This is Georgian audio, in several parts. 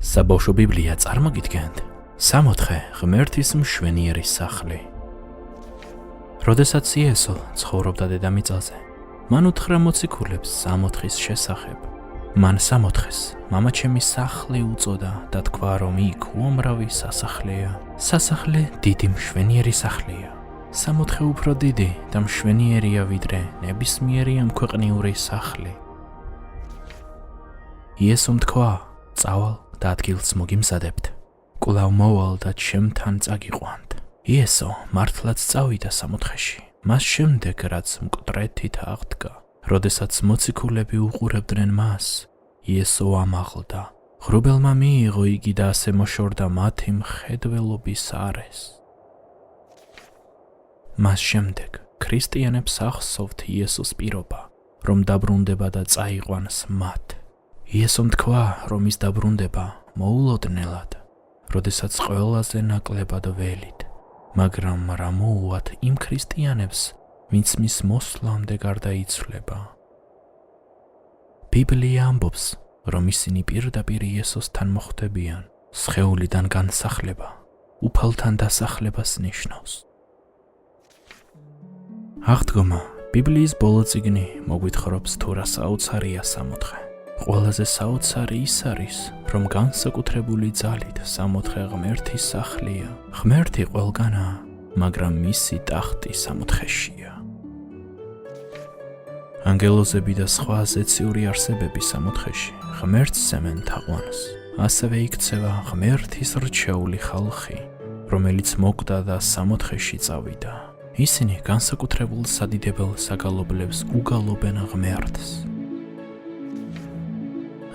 საბავშვო ბიბლია წარმოგიდგენთ 64 ღმერთის მშვენიერი სახლი. როდესაც იესო ცხოვრობდა დედამიწაზე, მან უთხრა მოციქულებს 64-ის შესახებ. მან 64-ს მამაჩემი სახლი უწოდა და თქვა, რომ იქ უამრავი სასახლეა. სასახლე დიდი მშვენიერი სახლია. 64 უფრო დიდი და მშვენიერია ვიდრე ნებისმიერი ამ ქვეყნიური სახლი. იესომ თქვა, წავალ და ადგილს მოგიმზადებთ. კვლავ მოვალ და ჩემთან წაგიყვანთ. იესო მართლაც წავიდა 64-ში. მას შემდეგ, რაც მკვდრეთით აღდგა, როდესაც მოციქულები უყურებდნენ მას, იესო ამაღლდა. ღრუბელმა მიიღო იგი და ასე მოშორდა მათი მხედველობის არეს. მას შემდეგ ქრისტიანებს ახსოვთ იესოს პირობა, რომ დაბრუნდება და წაიყვანს მათ. იესომ თქვა, რომ ის დაბრუნდება მოულოდნელად, როდესაც ყველაზე ნაკლებად ველით, მაგრამ რა მოუვათ იმ ქრისტიანებს, ვინც მის მოსვლამდე გარდაიცვლება. ბიბლია ამბობს, რომ ისინი პირდაპირ იესოსთან მოხვდებიან. სხეულიდან განსახლება უფალთან დასახლებას ნიშნავს. აღდგომა ბიბლიის ბოლო წიგნი მოგვითხრობს თუ რა საოცარია 64. ყველაზე საოცარი ის არის, რომ განსაკუთრებული ძალით 64 ღმერთის სახლია. ღმერთი ყველგანაა, მაგრამ მისი ტახტი 64-შია. ანგელოზები და სხვა ზეციური არსებები 64-ში ღმერთს სემენ თაყვანს. ასევე იქცევა ღმერთის რჩეული ხალხი, რომელიც მოკვდა და 64-ში წავიდა. ისინი განსაკუთრებულ სადიდებელ საგალობლებს უგალობენ ღმერთს.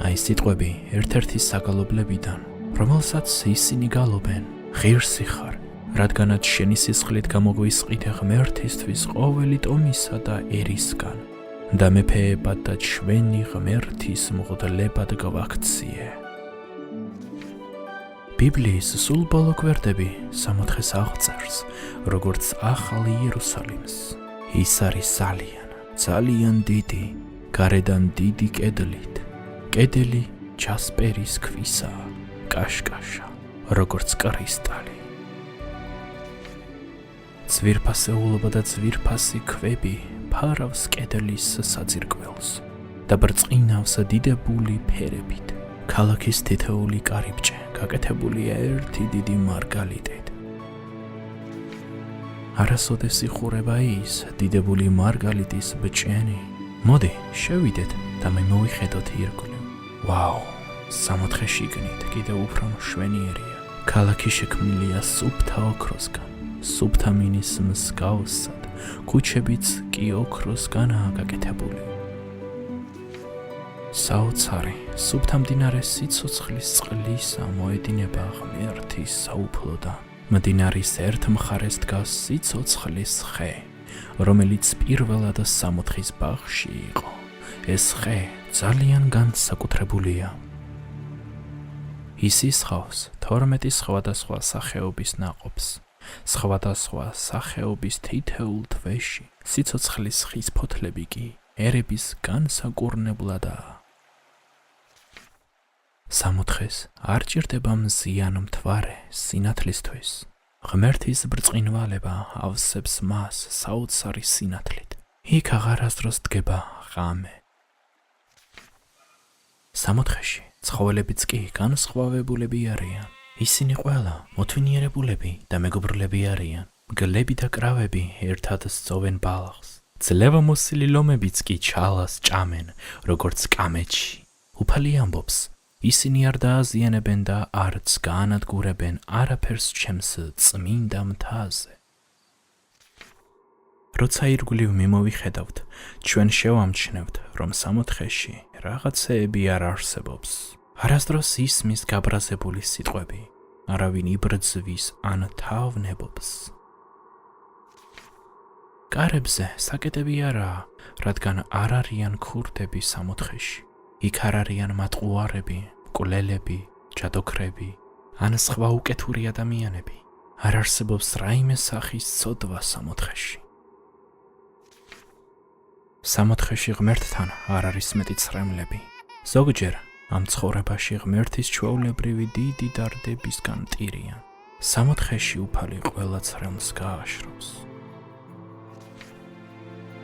აი სიტყვები ერთ-ერთი საგალობლებიდან, რომელსაც ისინი გალობენ, ღირსი ხარ, რადგანაც შენი სისხლით გამოგვისყიდე ღმერთისთვის ყოველი ტომისა და ერისგან და მეფეებად და ჩვენი ღმერთის მღვდლებად გავაქციე. ბიბლიის სულ ბოლო გვერდები 64-ს აღწერს, როგორც ახალ იერუსალიმს. ის არის ძალიან დიდი, გარედან დიდი კედლით. კედელი ჯასპერის ქვისაა, კაშკაშა, როგორც კრისტალი. ძვირფასეულობა და ძვირფასი ქვები ფარავს კედლის საძირკველს და ბრწყინავს დიდებული ფერებით. ქალაქის თითოეული კარიბჭე გაკეთებულია ერთი დიდი მარგალიტით. არასოდეს იხურება ის დიდებული მარგალიტის ბჭენი. მოდი, შევიდეთ და მე მოვიხედოთ ირგვლივ. ვაუ, 64 შიგნით კიდევ უფრო მშვენიერია. ქალაქი შექმნილია სუფთა ოქროსგან, სუფთა მინის მსგავსად, ქუჩებიც კი ოქროსგანაა გაკეთებული. საოცარი, სუფთა მდინარე სიცოცხლის წყლისა მოედინება ღმერთის საუფლოდან. მდინარის ერთ მხარეს დგას სიცოცხლის ხე, რომელიც პირველად 64-ის ბაღში იყო. ეს ხე ძალიან განსაკუთრებულია. ის ისხავს 12 სხვადასხვა სახეობის ნაყოფს. სხვადასხვა სახეობის თითოეულ თვეში სიცოცხლის ხის ფოთლები კი ერების განსაკურნებლადაა. 64-ს არ ჭირდება მზიან მთვარე სინათლისთვის. ღმერთის ბრწყინვალება ავსებს მას საოცარი სინათლით. იქ აღარასდროს დგება ღამე. 64-ში ცხოველებიც კი განსხვავებულები არიან. ისინი ყველა მოთვინიერებულები და მეგობრულები არიან. მგლები და კრავები ერთად სწოვენ ბალახს. ძლევამოსილი ლომებიც კი ჩალას ჭამენ, როგორც კამეჩი. უფალი ამბობს, ისინი არ დააზიანებენ და არც გაანადგურებენ არაფერს ჩემს წმინდა მთაზე. როცა ირგვლივ მიმოვიხედავთ, ჩვენ შევამჩნევთ, რომ 64-ში რაღაცეები არ არსებობს. არასდროს ისმის გაბრაზებული სიტყვები, არავინ იბრძვის ან თავნებობს. კარებზე საკეტები არაა, რადგან არ არიან ქურდები 64-ში. იქ არ არიან მატყუარები, მკვლელები, ჯადოქრები ან სხვა უკეთური ადამიანები. არ არსებობს რაიმე სახის ცოდვა 64-ში. 64-ში ღმერთთან არ არის მეტი ცრემლები. ზოგჯერ ამ ცხოვრებაში ღმერთის ჩვეულებრივი დიდი დარდებისგან ტირიან. 60-ში უფალი ყველა ცრემლს გააშრობს.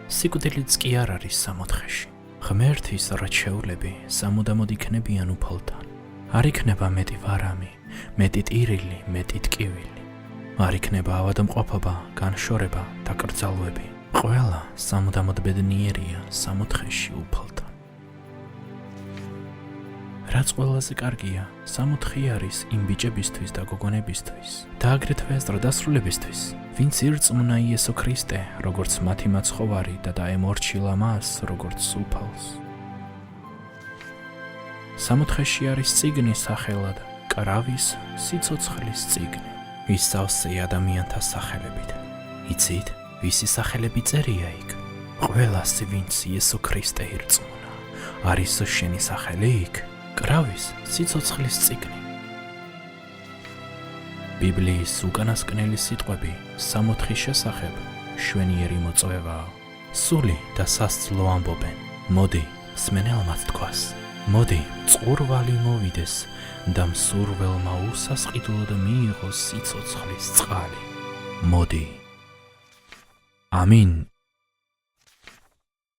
სიკვდილიც კი არ არის 60-ში. ღმერთის რჩეულები სამუდამოდ იქნებიან უფალთან. არ იქნება მეტი ვარამი, მეტი ტირილი, მეტი ტკივილი. არ იქნება ავადმყოფობა, განშორება და კრძალვები. ყველა სამუდამოდ ბედნიერია 60-ში უფალთან. რაც ყველაზე კარგია, 60 არის იმ ბიჭებისთვის და გოგონებისთვის და აგრეთვე ზრდასრულებისთვის, ვინც ირწმუნა იესო ქრისტე, როგორც მათი მაცხოვარი და დაემორჩილა მას, როგორც უფალს. 60-ში არის წიგნი სახელად კრავის სიცოცხლის წიგნი. ის სავსე ადამიანთა სახელებით. იცით, ვისი სახელები წერია იქ? ყველას, ვინც იესო ქრისტე ირწმუნა, არის შენი სახელი იქ. კრავის სიცოცხლის წიგნი. ბიბლიის უკანასკნელი სიტყვები 60 შესახებ შვენიერი მოწვევაა. სული და სასძლო ამბობენ. მოდი, სმენელმაც თქვას. მოდი, წყურვალი მოვიდეს და მსურველმა უსასყიდლოდ მიიღოს სიცოცხლის წყალი. მოდი. ამინ.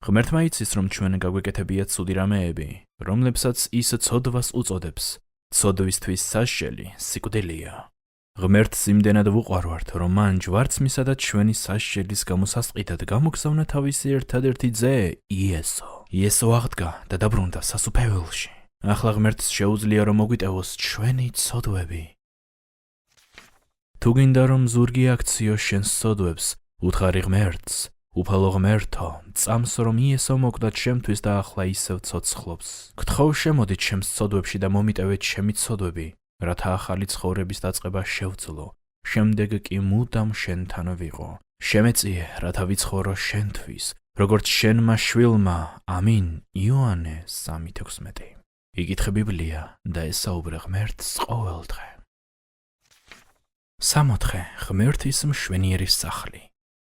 ღმერთმა იცის, რომ ჩვენ გაგვეკეთებიათ ცუდი რამეები, რომლებსაც ის ცოდვას უწოდებს. ცოდვისთვის სასჯელი სიკვდილია. ღმერთს იმდენად ვუყვარვართ, რომ მან ჯვარცმისა და ჩვენი სასჯელის გამოსასყიდად გამოგზავნა თავისი ერთადერთი ძე იესო. იესო აღდგა და დაბრუნდა სასუფეველში. ახლა ღმერთს შეუძლია, რომ მოგვიტევოს ჩვენი ცოდვები. თუ გინდა, რომ ზურგი აქციოს შენს ცოდვებს, უთხარი ღმერთს, უფალო ღმერთო, წამს რომ იესო მოკვდათ შემთვის და ახლა ისევ ცოცხლობს. გთხოვ, შემოდით ჩემს ცოდვებში და მომიტევეთ ჩემი ცოდვები, რათა ახალი ცხოვრების დაწყება შევძლო, შემდეგ კი მუდამ შენთან ვიყო. შემეწიე, რათა ვიცხოვრო შენთვის, როგორც შენმა შვილმა. ამინ. იოანე 3:16. იკითხე ბიბლია და ესაუბრე ღმერთს ყოველ დღე. 60. ღმერთის მშვენიერი სახლი.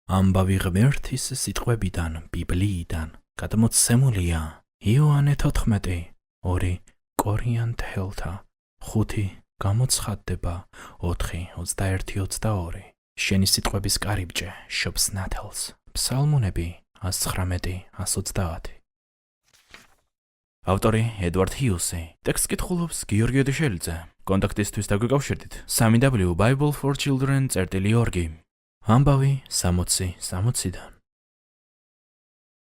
ამბავი ღმერთის სიტყვებიდან, ბიბლიიდან გადმოცემულია. იოანე 14, 2 კორინთელთა 5 გამოცხადდება 4:21-22. შენი სიტყვების კარიბჭე შობს ნათელს. ფსალმუნები 119-120. ავტორი ედვარდ ჰიუსი. ტექსტს კითხულობს გიორგი ოდიშელიძე. კონტაქტისთვის დაგვიკავშირდით 3w.bibleforchildren.org. ამბავი 60-დან.